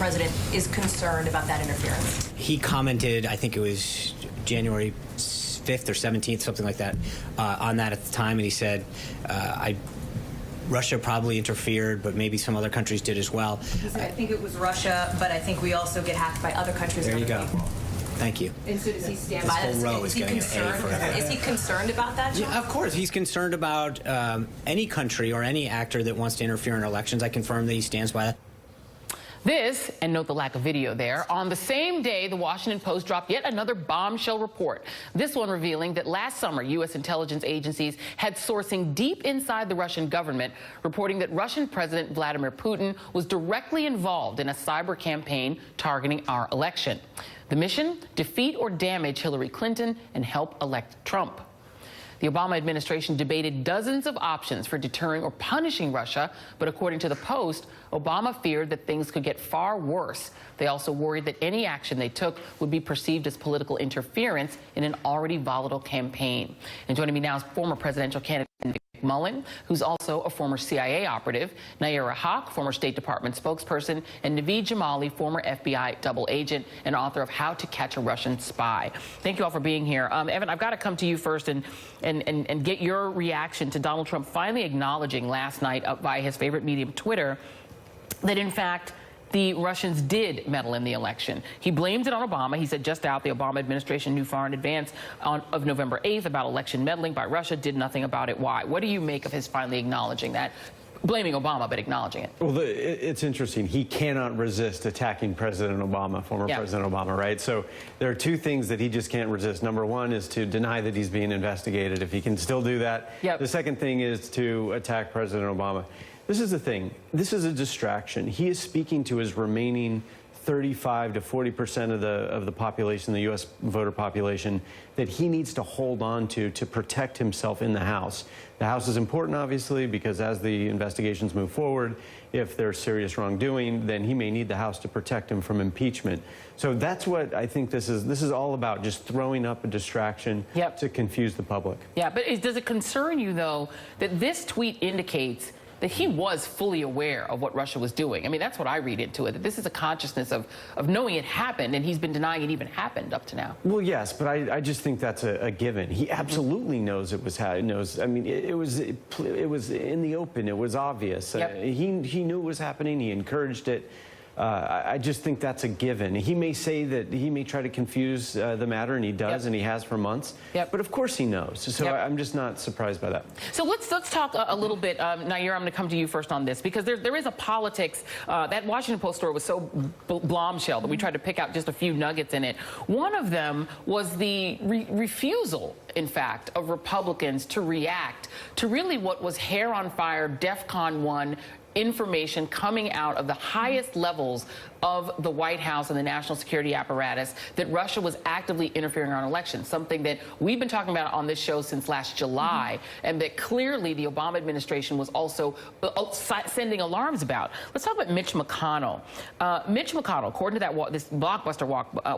president is concerned about that interference. He commented, I think it was January 5th or 17th, something like that, on that at the time, and he said, Russia probably interfered, but maybe some other countries did as well. He said, I think it was Russia, but I think we also get hacked by other countries. There you go. People. Thank you. And so does he stand by this? Whole row is getting an A for that. Is he concerned about that, John? Yeah, of course. He's concerned about any country or any actor that wants to interfere in elections. I confirm that he stands by that. This, and note the lack of video there, on the same day, the Washington Post dropped yet another bombshell report. This one revealing that last summer, U.S. intelligence agencies had sourcing deep inside the Russian government, reporting that Russian President Vladimir Putin was directly involved in a cyber campaign targeting our election. The mission? Defeat or damage Hillary Clinton and help elect Trump. The Obama administration debated dozens of options for deterring or punishing Russia, but according to the Post, Obama feared that things could get far worse. They also worried that any action they took would be perceived as political interference in an already volatile campaign. And joining me now is former presidential candidate Mullen, who's also a former CIA operative, Nayyera Haq, former State Department spokesperson, and Naveed Jamali, former FBI double agent and author of How to Catch a Russian Spy. Thank you all for being here. Evan, I've got to come to you first and get your reaction to Donald Trump finally acknowledging last night via his favorite medium, Twitter, that in fact the Russians did meddle in the election. He blamed it on Obama. He said just out the Obama administration knew far in advance of November 8th about election meddling by Russia, did nothing about it. Why? What do you make of his finally acknowledging that? Blaming Obama, but acknowledging it. Well, it's interesting. He cannot resist attacking President Obama, former President Obama, right? So there are two things that he just can't resist. Number one is to deny that he's being investigated. If he can still do that. The second thing is to attack President Obama. This is the thing. This is a distraction. He is speaking to his remaining 35 to 40% of the population, the U.S. voter population, that he needs to hold on to protect himself in the House. The House is important, obviously, because as the investigations move forward, if there's serious wrongdoing, then he may need the House to protect him from impeachment. So that's what I think this is all about, just throwing up a distraction to confuse the public. Yeah, but does it concern you, though, that this tweet indicates that he was fully aware of what Russia was doing? I mean, that's what I read into it, that this is a consciousness of knowing it happened, and he's been denying it even happened up to now. Well, yes, but I just think that's a given. He absolutely knows it was I mean, it was in the open. It was obvious. He knew it was happening. He encouraged it. I just think that's a given. He may say that he may try to confuse the matter, and he does, and he has for months. But of course he knows. So I'm just not surprised by that. So let's talk a little bit. Nayyera, I'm going to come to you first on this, because there is a politics. That Washington Post story was so bombshell that we tried to pick out just a few nuggets in it. One of them was the refusal, in fact, of Republicans to react to really what was hair on fire, DEFCON 1 information coming out of the highest levels of the White House and the national security apparatus that Russia was actively interfering in our elections, something that we've been talking about on this show since last July, and that clearly the Obama administration was also sending alarms about. Let's talk about Mitch McConnell. Mitch McConnell, according to this blockbuster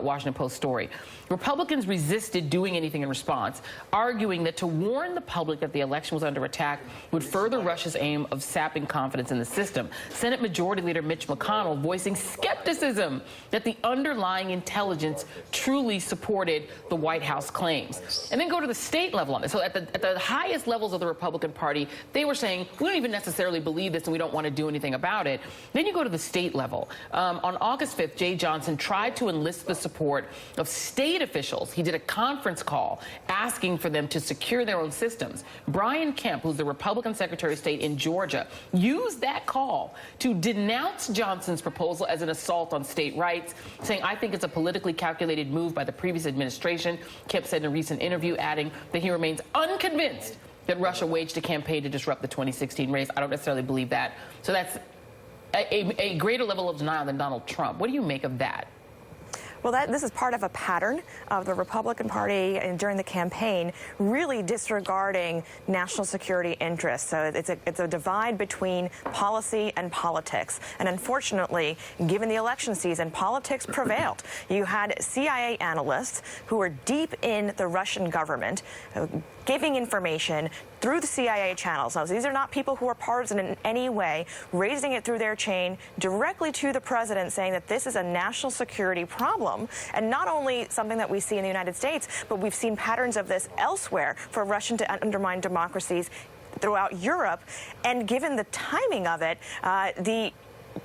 Washington Post story, Republicans resisted doing anything in response, arguing that to warn the public that the election was under attack would further Russia's aim of sapping confidence in the system. Senate Majority Leader Mitch McConnell voicing skepticism that the underlying intelligence truly supported the White House claims. And then go to the state level on this. So at the highest levels of the Republican Party, they were saying, we don't even necessarily believe this and we don't want to do anything about it. Then you go to the state level. On August 5th, Jay Johnson tried to enlist the support of state officials. He did a conference call asking for them to secure their own systems. Brian Kemp, who's the Republican Secretary of State in Georgia, used that call to denounce Johnson's proposal as an assault on state rights, saying, I think it's a politically calculated move by the previous administration. Kemp said in a recent interview, adding that he remains unconvinced that Russia waged a campaign to disrupt the 2016 race. I don't necessarily believe that. So that's a greater level of denial than Donald Trump. What do you make of that? Well, this is part of a pattern of the Republican Party and during the campaign really disregarding national security interests. So it's a divide between policy and politics. And unfortunately, given the election season, politics prevailed. You had CIA analysts who were deep in the Russian government giving information through the CIA channels. Now, these are not people who are partisan in any way, raising it through their chain directly to the president, saying that this is a national security problem, and not only something that we see in the United States, but we've seen patterns of this elsewhere for Russia to undermine democracies throughout Europe. And given the timing of it, the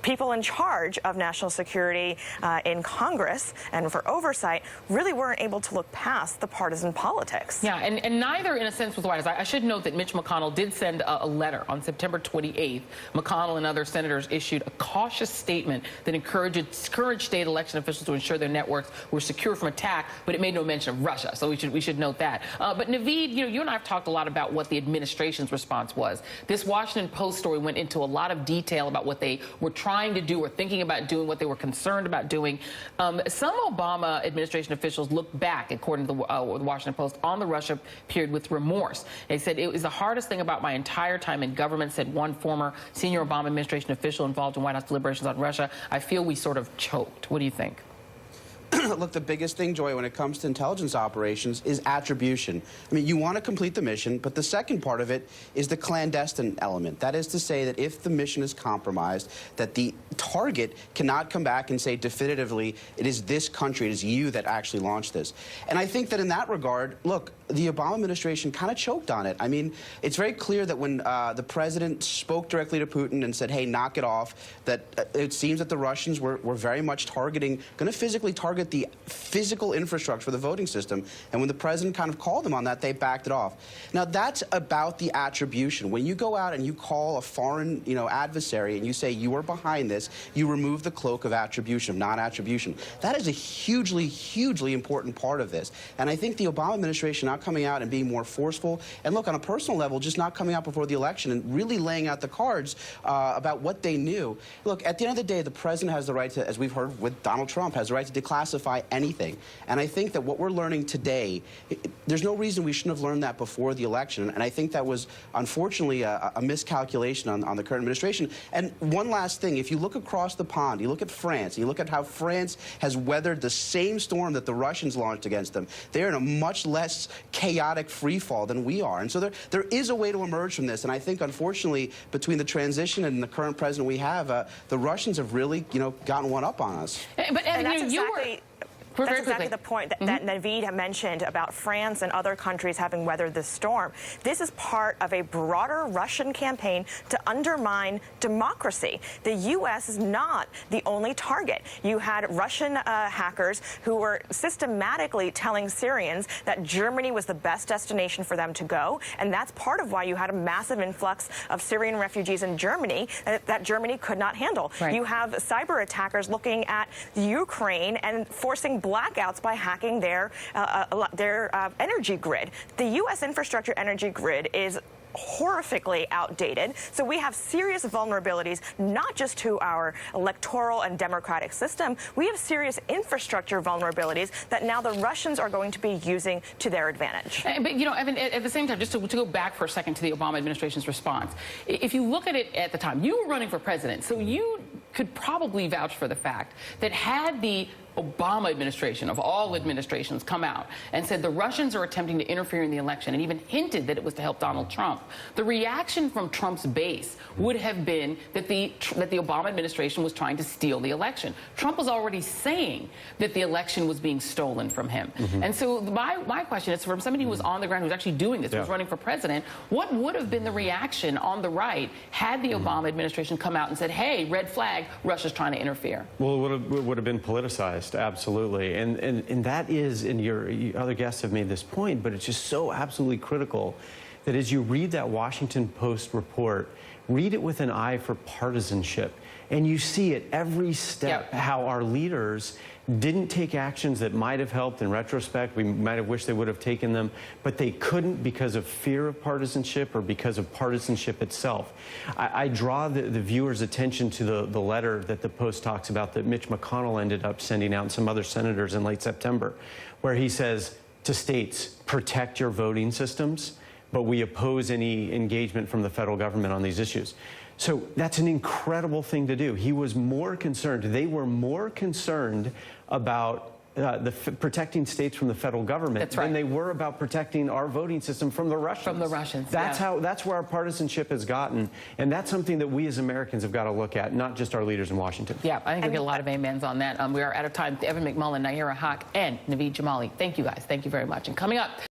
people in charge of national security in Congress and for oversight really weren't able to look past the partisan politics. Yeah, and neither, in a sense, was wise. I should note that Mitch McConnell did send a letter on September 28th. McConnell and other senators issued a cautious statement that encouraged state election officials to ensure their networks were secure from attack, but it made no mention of Russia, so we should note that. But Naveed, you and I have talked a lot about what the administration's response was. This Washington Post story went into a lot of detail about what they were trying to do or thinking about doing, what they were concerned about doing. Some Obama administration officials looked back, according to the Washington Post, on the Russia period with remorse. They said, "It was the hardest thing about my entire time in government," said one former senior Obama administration official involved in White House deliberations on Russia. "I feel we sort of choked." What do you think? Look, the biggest thing, Joy, when it comes to intelligence operations is attribution. I mean, you want to complete the mission, but the second part of it is the clandestine element. That is to say that if the mission is compromised, that the target cannot come back and say definitively, it is this country, it is you that actually launched this. And I think that in that regard, look, the Obama administration kind of choked on it. I mean, it's very clear that when the president spoke directly to Putin and said, hey, knock it off, that it seems that the Russians were very much going to physically target the physical infrastructure for the voting system. And when the president kind of called them on that, they backed it off. Now, that's about the attribution. When you go out and you call a foreign, adversary and you say you are behind this, you remove the cloak of attribution, of non-attribution. That is a hugely, hugely important part of this. And I think the Obama administration not coming out and being more forceful, and look, on a personal level, just not coming out before the election and really laying out the cards about what they knew. Look, at the end of the day, the president has the right to, as we've heard with Donald Trump, has the right to declassify anything. And I think that what we're learning today, there's no reason we shouldn't have learned that before the election. And I think that was, unfortunately, a miscalculation on the current administration. And one last thing, if you look across the pond, you look at France, you look at how France has weathered the same storm that the Russians launched against them, they're in a much less chaotic free fall than we are. And so there is a way to emerge from this. And I think, unfortunately, between the transition and the current president we have, the Russians have really, gotten one up on us. But and that's exactly the point that Naveed had mentioned about France and other countries having weathered this storm. This is part of a broader Russian campaign to undermine democracy. The U.S. is not the only target. You had Russian hackers who were systematically telling Syrians that Germany was the best destination for them to go, and that's part of why you had a massive influx of Syrian refugees in Germany that Germany could not handle. Right. You have cyber attackers looking at Ukraine and forcing blackouts by hacking their energy grid. The U.S. infrastructure energy grid is horrifically outdated. So we have serious vulnerabilities, not just to our electoral and democratic system. We have serious infrastructure vulnerabilities that now the Russians are going to be using to their advantage. But, Evan, at the same time, just to go back for a second to the Obama administration's response, if you look at it at the time, you were running for president, so you could probably vouch for the fact that had the Obama administration, of all administrations, come out and said the Russians are attempting to interfere in the election and even hinted that it was to help Donald Trump, the reaction from Trump's base would have been that the Obama administration was trying to steal the election. Trump was already saying that the election was being stolen from him. And so my question is, from somebody who was on the ground, who was actually doing this, who was running for president, what would have been the reaction on the right had the Obama administration come out and said, hey, red flag, Russia's trying to interfere? Well, it would have been politicized. Absolutely. And that is, and your other guests have made this point, but it's just so absolutely critical that as you read that Washington Post report, read it with an eye for partisanship. And you see at every step how our leaders didn't take actions that might have helped in retrospect. We might have wished they would have taken them, but they couldn't because of fear of partisanship or because of partisanship itself. I draw the viewer's attention to the letter that the Post talks about that Mitch McConnell ended up sending out and some other senators in late September, where he says to states, protect your voting systems, but we oppose any engagement from the federal government on these issues. So that's an incredible thing to do. He was more concerned, they were more concerned about protecting states from the federal government That's right. than they were about protecting our voting system from the Russians. From the Russians, That's yeah. that's where our partisanship has gotten, and that's something that we as Americans have got to look at, not just our leaders in Washington. Yeah, I think we get a lot of amens on that. We are out of time. Evan McMullen, Nayyera Haq, and Naveed Jamali. Thank you guys. Thank you very much. And coming up.